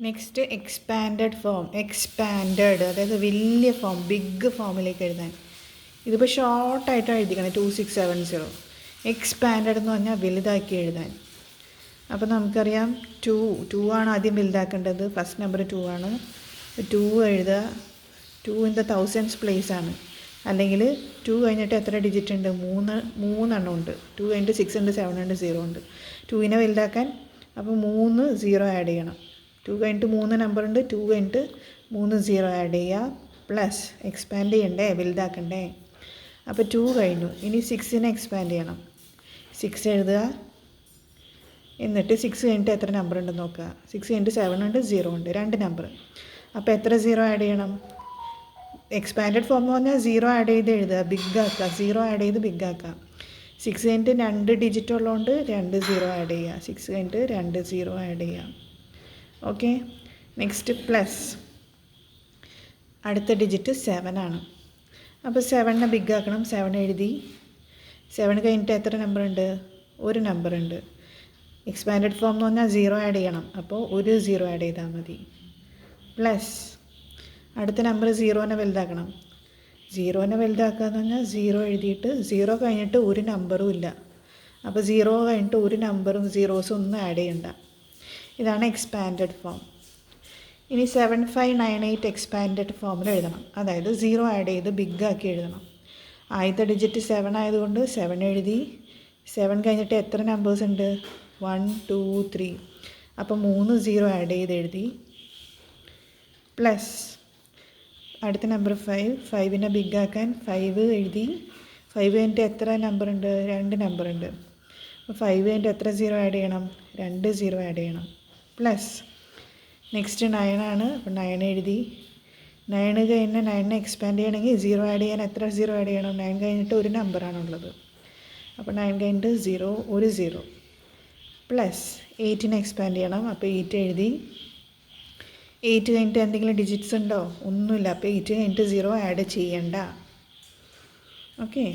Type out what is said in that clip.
Next expanded form. Expanded അതായത് വലിയ form, big ഫോമിലേക്ക് എഴുതാൻ. ഇതിപ്പോൾ ഷോർട്ടായിട്ടാണ് എഴുതിക്കണം 2670. എക്സ്പാൻഡഡ് എന്ന് പറഞ്ഞാൽ വലുതാക്കി എഴുതാൻ. അപ്പോൾ നമുക്കറിയാം ടു ആണ് ആദ്യം വലുതാക്കേണ്ടത്. ഫസ്റ്റ് നമ്പർ 2 ആണ്. 2 എഴുതുക. 2 ഇൻ ദ തൗസൻഡ്സ് പ്ലേസ് ആണ്. അല്ലെങ്കിൽ 2 കഴിഞ്ഞിട്ട് എത്ര ഡിജിറ്റ് ഉണ്ട്? മൂന്നെണ്ണം ഉണ്ട്. 2 കഴിഞ്ഞിട്ട് 6 ഉണ്ട്, 7 ഉണ്ട്, 0 ഉണ്ട്. 2നെ വലുതാക്കാൻ അപ്പോൾ 3 0 ആഡ് ചെയ്യണം. 2 കഴിഞ്ഞിട്ട് 3 നമ്പർ ഉണ്ട്. 2 കഴിഞ്ഞിട്ട് 3 0 ആഡ് ചെയ്യുക. പ്ലസ് എക്സ്പാൻഡ് ചെയ്യണ്ടേ, വലുതാക്കണ്ടേ. അപ്പോൾ 2 കഴിഞ്ഞു. ഇനി 6നെ എക്സ്പാൻഡ് ചെയ്യണം. 6 എഴുതുക. എന്നിട്ട് 6 കഴിഞ്ഞിട്ട് എത്ര നമ്പർ ഉണ്ടെന്ന് നോക്കുക. 6 കഴിഞ്ഞിട്ട് 7 ഉണ്ട്, 0 ഉണ്ട്, 2 നമ്പർ. അപ്പോൾ എത്ര 0 ആഡ് ചെയ്യണം? എക്സ്പാൻഡഡ് ഫോം എന്ന് പറഞ്ഞാൽ 0 ആഡ് ചെയ്ത് എഴുതുക, ബിഗ് ആക്കുക. 0 ആഡ് ചെയ്ത് ബിഗ് ആക്കുക. 6 കഴിഞ്ഞിട്ട് 2 ഡിജിറ്റ് ഉള്ളതുകൊണ്ട് 2 0 ആഡ് ചെയ്യുക. 6 കഴിഞ്ഞിട്ട് 2 0 ആഡ് ചെയ്യുക. ഓക്കെ. Next plus. അടുത്ത ഡിജിറ്റ് 7 ആണ്. അപ്പോൾ 7നെ ബിഗ് ആക്കണം. 7 എഴുതി. 7 കഴിഞ്ഞിട്ട് എത്ര നമ്പർ ഉണ്ട്? ഒരു നമ്പർ ഉണ്ട്. എക്സ്പാൻഡഡ് ഫോം എന്ന് പറഞ്ഞാൽ 0 ആഡ് ചെയ്യണം. അപ്പോൾ ഒരു 0 ആഡ് ചെയ്താൽ മതി. പ്ലസ് അടുത്ത നമ്പർ 0നെ വലുതാക്കണം. 0നെ വലുതാക്കുക എന്ന് പറഞ്ഞാൽ 0 എഴുതിയിട്ട് 0 കഴിഞ്ഞിട്ട് ഒരു നമ്പറും ഇല്ല. അപ്പോൾ 0 കഴിഞ്ഞിട്ട് ഒരു നമ്പറും സീറോസും ഒന്നും ആഡ് ചെയ്യണ്ട. ഇതാണ് എക്സ്പാൻഡഡ് ഫോം. ഇനി 7598 എക്സ്പാൻഡഡ് ഫോമിൽ എഴുതണം. അതായത് 0 ആഡ് ചെയ്ത് ബിഗ് ആക്കി എഴുതണം. ആദ്യത്തെ ഡിജിറ്റ് 7 ആയതുകൊണ്ട് 7 എഴുതി. 7 കഴിഞ്ഞിട്ട് എത്ര നമ്പേഴ്സ് ഉണ്ട്? 1 2 3. അപ്പോൾ 3 0 ആഡ് ചെയ്ത് എഴുതി. പ്ലസ് അടുത്ത നമ്പർ 5. 5നെ ബിഗ് ആക്കാൻ 5 എഴുതി. 5 കഴിഞ്ഞിട്ട് എത്ര നമ്പർ ഉണ്ട്? 2 നമ്പർ ഉണ്ട്. അപ്പോൾ 5 കഴിഞ്ഞിട്ട് എത്ര 0 ആഡ് ചെയ്യണം? 2 0 ആഡ് ചെയ്യണം. പ്ലസ് നെക്സ്റ്റ് 9 ആണ്. അപ്പോൾ 9 എഴുതി. 9 കഴിഞ്ഞ് 9നെ എക്സ്പാൻഡ് ചെയ്യണമെങ്കിൽ 0 ആഡ് ചെയ്യാൻ എത്ര 0 ആഡ് ചെയ്യണം? 9 കഴിഞ്ഞിട്ട് ഒരു നമ്പറാണുള്ളത്. അപ്പോൾ 9 കഴിഞ്ഞിട്ട് 0, ഒരു 0. പ്ലസ് 8നെ എക്സ്പാൻഡ് ചെയ്യണം. അപ്പോൾ 8 എഴുതി. 8 കഴിഞ്ഞിട്ട് എന്തെങ്കിലും ഡിജിറ്റ്സ് ഉണ്ടോ? ഒന്നുമില്ല. അപ്പോൾ 8 കഴിഞ്ഞിട്ട് 0 ആഡ് ചെയ്യണ്ട. ഓക്കെ.